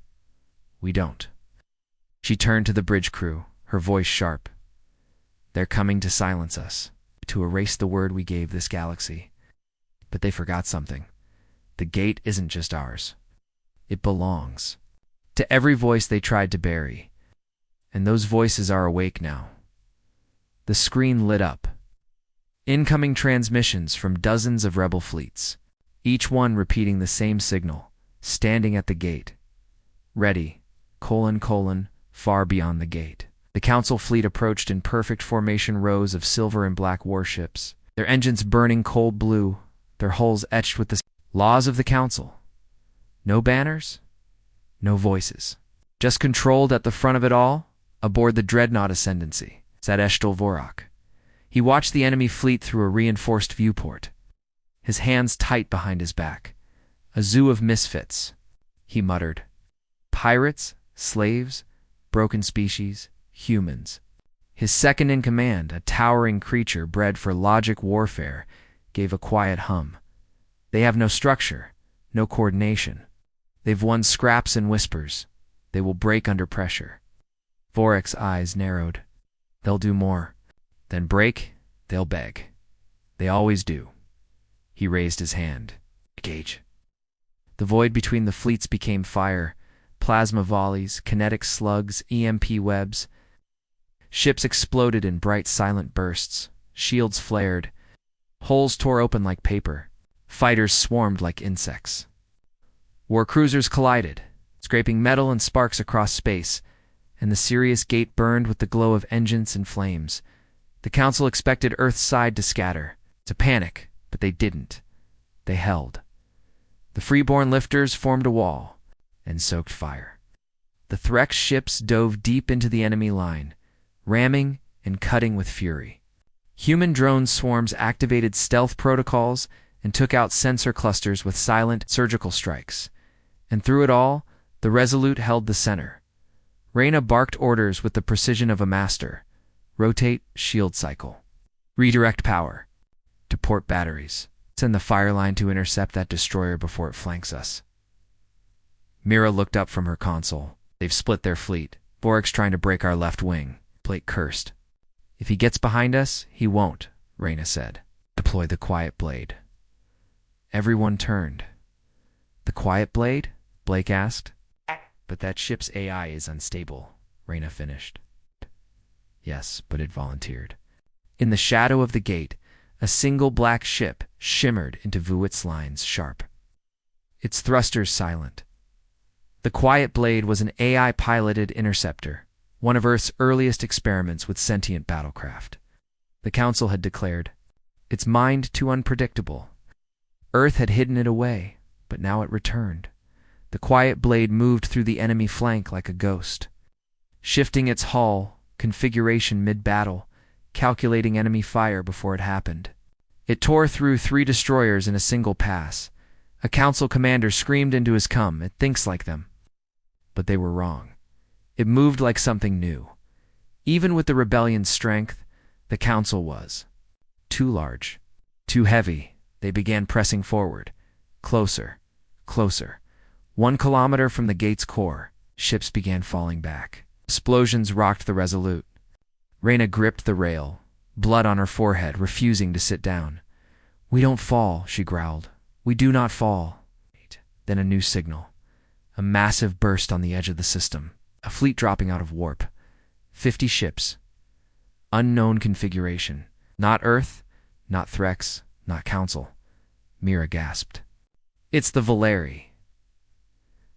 We don't. She turned to the bridge crew, her voice sharp. They're coming to silence us, to erase the word we gave this galaxy. But they forgot something. The gate isn't just ours. It belongs to every voice they tried to bury. And those voices are awake now. The screen lit up. Incoming transmissions from dozens of rebel fleets, each one repeating the same signal, standing at the gate. Ready, : far beyond the gate. The Council fleet approached in perfect formation rows of silver and black warships, their engines burning cold blue, their hulls etched with the laws of the Council. No banners, no voices. Just controlled at the front of it all, aboard the dreadnought Ascendancy, sat Eshtal Vorak. He watched the enemy fleet through a reinforced viewport, his hands tight behind his back. A zoo of misfits, he muttered. Pirates, slaves, broken species, humans. His second-in-command, a towering creature bred for logic warfare, gave a quiet hum. They have no structure, no coordination. They've won scraps and whispers. They will break under pressure. Vorak's eyes narrowed. They'll do more. Then break, they'll beg. They always do. He raised his hand. Engage. The void between the fleets became fire. Plasma volleys, kinetic slugs, EMP webs. Ships exploded in bright, silent bursts. Shields flared. Holes tore open like paper. Fighters swarmed like insects. War cruisers collided, scraping metal and sparks across space, and the Sirius Gate burned with the glow of engines and flames. The Council expected Earth's side to scatter, to panic, but they didn't. They held. The freeborn lifters formed a wall and soaked fire. The Threx ships dove deep into the enemy line, ramming and cutting with fury. Human drone swarms activated stealth protocols and took out sensor clusters with silent surgical strikes. And through it all, the Resolute held the center. Reyna barked orders with the precision of a master. Rotate shield cycle. Redirect power. To port batteries. Send the fire line to intercept that destroyer before it flanks us. Mira looked up from her console. They've split their fleet. Vorak's trying to break our left wing. Blake cursed. If he gets behind us, he won't, Reyna said. Deploy the quiet blade. Everyone turned. The quiet blade? Blake asked. But that ship's AI is unstable, Reyna finished. Yes, but it volunteered. In the shadow of the gate, a single black ship shimmered into Vuit's lines sharp. its thrusters silent. The Quiet Blade was an AI-piloted interceptor, one of Earth's earliest experiments with sentient battlecraft. The Council had declared, its mind too unpredictable. Earth had hidden it away, but now it returned. The Quiet Blade moved through the enemy flank like a ghost, shifting its hull configuration mid-battle, calculating enemy fire before it happened. It tore through 3 destroyers in a single pass. A Council commander screamed into his cum, "It thinks like them." But they were wrong. It moved like something new. Even with the rebellion's strength, the Council was too large, too heavy. They began pressing forward, closer, closer. 1 kilometer from the gate's core, ships began falling back. Explosions rocked the Resolute. Reyna gripped the rail, blood on her forehead, refusing to sit down. "We don't fall," she growled. "We do not fall." Then a new signal. A massive burst on the edge of the system. A fleet dropping out of warp. 50 ships. Unknown configuration. Not Earth, not Threx, not Council. Mira gasped. "It's the Valeri."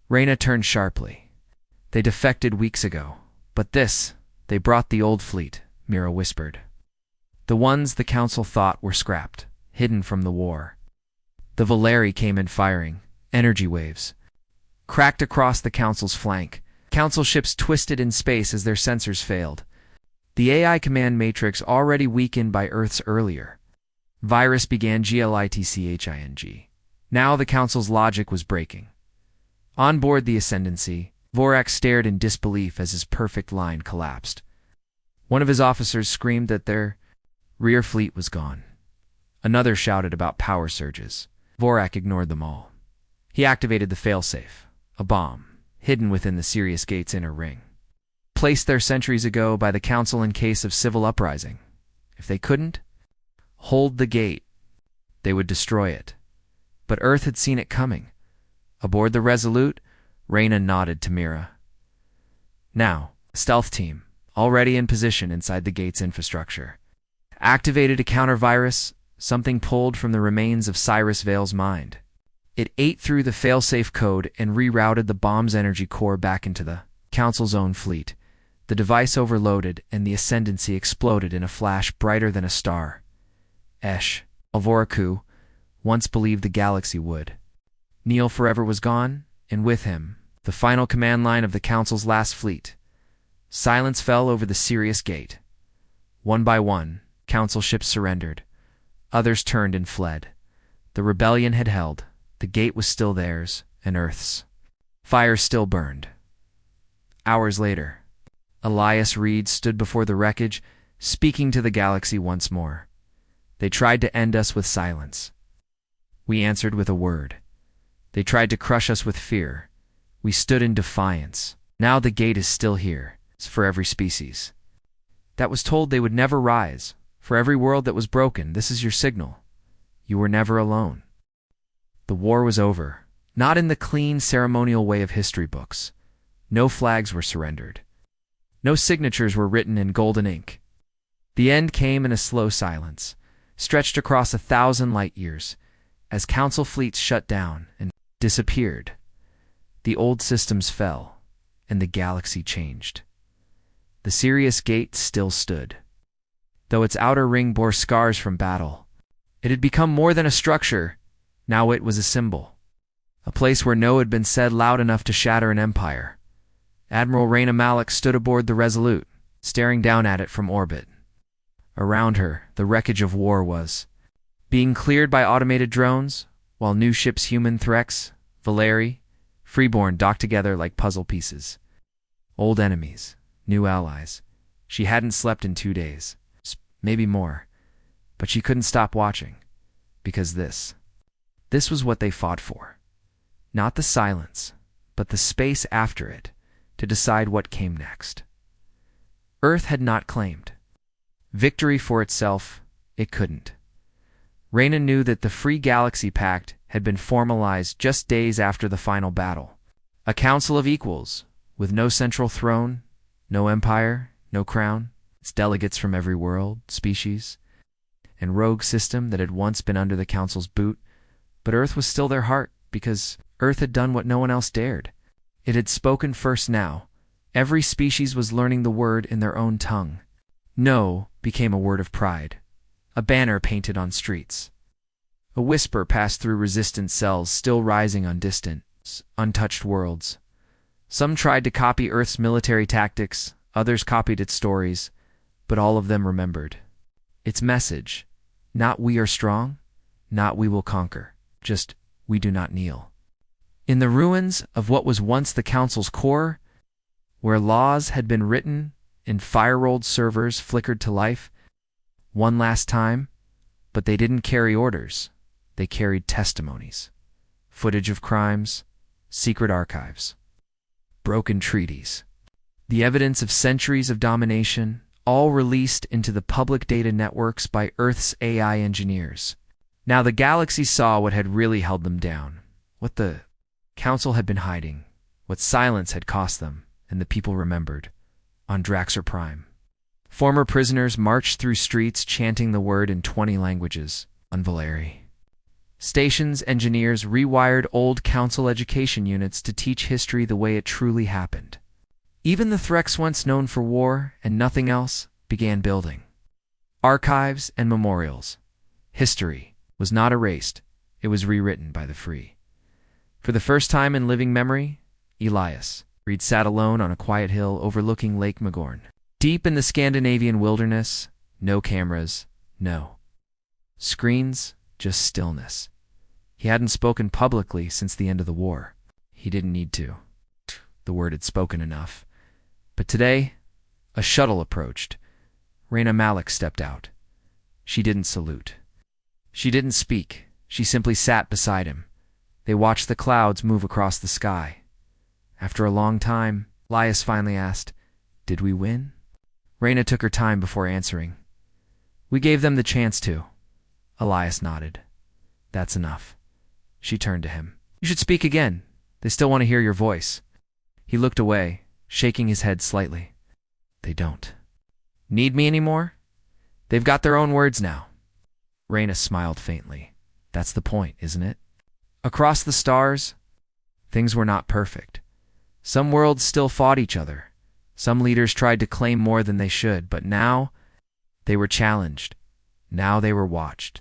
Reyna turned sharply. "They defected weeks ago. But they brought the old fleet," Mira whispered. The ones the Council thought were scrapped, hidden from the war. The Valeri came in firing, energy waves. Cracked across the Council's flank. Council ships twisted in space as their sensors failed. The AI command matrix already weakened by Earth's earlier. Virus began glitching. Now the Council's logic was breaking. On board the Ascendancy, Vorak stared in disbelief as his perfect line collapsed. One of his officers screamed that their rear fleet was gone. Another shouted about power surges. Vorak ignored them all. He activated the failsafe, a bomb, hidden within the Sirius Gate's inner ring. Placed there centuries ago by the Council in case of civil uprising. If they couldn't hold the gate, they would destroy it. But Earth had seen it coming. Aboard the Resolute, Reyna nodded to Mira. Now, a stealth team, already in position inside the gate's infrastructure. Activated a counter-virus, something pulled from the remains of Cyrus Vale's mind. It ate through the failsafe code and rerouted the bomb's energy core back into the Council's own fleet. The device overloaded, and the Ascendancy exploded in a flash brighter than a star. Alvoraku once believed the galaxy would. Neil forever was gone, and with him, the final command line of the Council's last fleet. Silence fell over the Sirius Gate. One by one, Council ships surrendered. Others turned and fled. The rebellion had held. The gate was still theirs, and Earth's. Fire still burned. Hours later, Elias Reed stood before the wreckage, speaking to the galaxy once more. "They tried to end us with silence. We answered with a word. They tried to crush us with fear. We stood in defiance. Now the gate is still here. It's for every species that was told they would never rise. For every world that was broken, this is your signal. You were never alone." The war was over, not in the clean, ceremonial way of history books. No flags were surrendered. No signatures were written in golden ink. The end came in a slow silence, stretched across 1,000 light years, as Council fleets shut down and disappeared. The old systems fell, and the galaxy changed. The Sirius Gate still stood. Though its outer ring bore scars from battle, it had become more than a structure. Now it was a symbol. A place where no had been said loud enough to shatter an empire. Admiral Reyna Malik stood aboard the Resolute, staring down at it from orbit. Around her, the wreckage of war was being cleared by automated drones, while new ships human Threx, Valeri, Freeborn docked together like puzzle pieces. Old enemies, new allies. She hadn't slept in 2 days, maybe more, but she couldn't stop watching, because this was what they fought for. Not the silence, but the space after it, to decide what came next. Earth had not claimed victory for itself. It couldn't. Reyna knew that the Free Galaxy Pact had been formalized just days after the final battle. A council of equals, with no central throne, no empire, no crown. Its delegates from every world, species, and rogue system that had once been under the Council's boot, but Earth was still their heart because Earth had done what no one else dared. It had spoken first now. Every species was learning the word in their own tongue. No became a word of pride, a banner painted on streets. A whisper passed through resistant cells still rising on distant, untouched worlds. Some tried to copy Earth's military tactics, others copied its stories, but all of them remembered its message. Not we are strong, not we will conquer, just we do not kneel. In the ruins of what was once the Council's core, where laws had been written and fire-rolled servers flickered to life, one last time, but they didn't carry orders. They carried testimonies, footage of crimes, secret archives, broken treaties, the evidence of centuries of domination, all released into the public data networks by Earth's AI engineers. Now the galaxy saw what had really held them down, what the Council had been hiding, what silence had cost them, and the people remembered. On Draxor Prime, former prisoners marched through streets chanting the word in 20 languages. On Valeri, stations engineers rewired old Council education units to teach history the way it truly happened. Even the Threx once known for war and nothing else began building archives and memorials. History was not erased, it was rewritten by the free. For the first time in living memory, Elias Reed sat alone on a quiet hill overlooking Lake Magorn. Deep in the Scandinavian wilderness, no cameras, no screens, just stillness. He hadn't spoken publicly since the end of the war. He didn't need to. The word had spoken enough. But today, a shuttle approached. Raina Malik stepped out. She didn't salute. She didn't speak. She simply sat beside him. They watched the clouds move across the sky. After a long time, Elias finally asked, "Did we win?" Raina took her time before answering. "We gave them the chance to." Elias nodded. "That's enough." She turned to him. "You should speak again. They still want to hear your voice." He looked away, shaking his head slightly. "They don't need me anymore? They've got their own words now." Raina smiled faintly. "That's the point, isn't it?" Across the stars, things were not perfect. Some worlds still fought each other. Some leaders tried to claim more than they should, but now they were challenged. Now they were watched.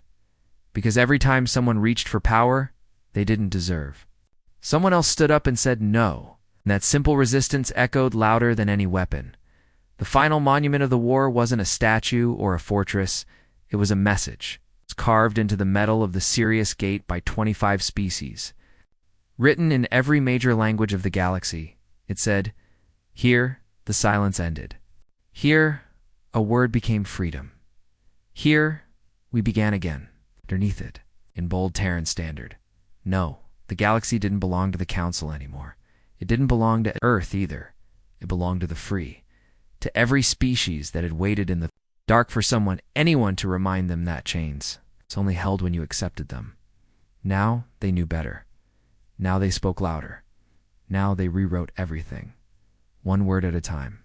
Because every time someone reached for power they didn't deserve, someone else stood up and said no. And that simple resistance echoed louder than any weapon. The final monument of the war wasn't a statue or a fortress. It was a message. It was carved into the metal of the Sirius Gate by 25 species. Written in every major language of the galaxy, it said, "Here, the silence ended. Here, a word became freedom. Here, we began again." Underneath it, in bold Terran standard, no, the galaxy didn't belong to the Council anymore. It didn't belong to Earth either. It belonged to the free, to every species that had waited in the dark for anyone to remind them that chains it's only held when you accepted them. Now they knew better. Now they spoke louder. Now they rewrote everything, one word at a time.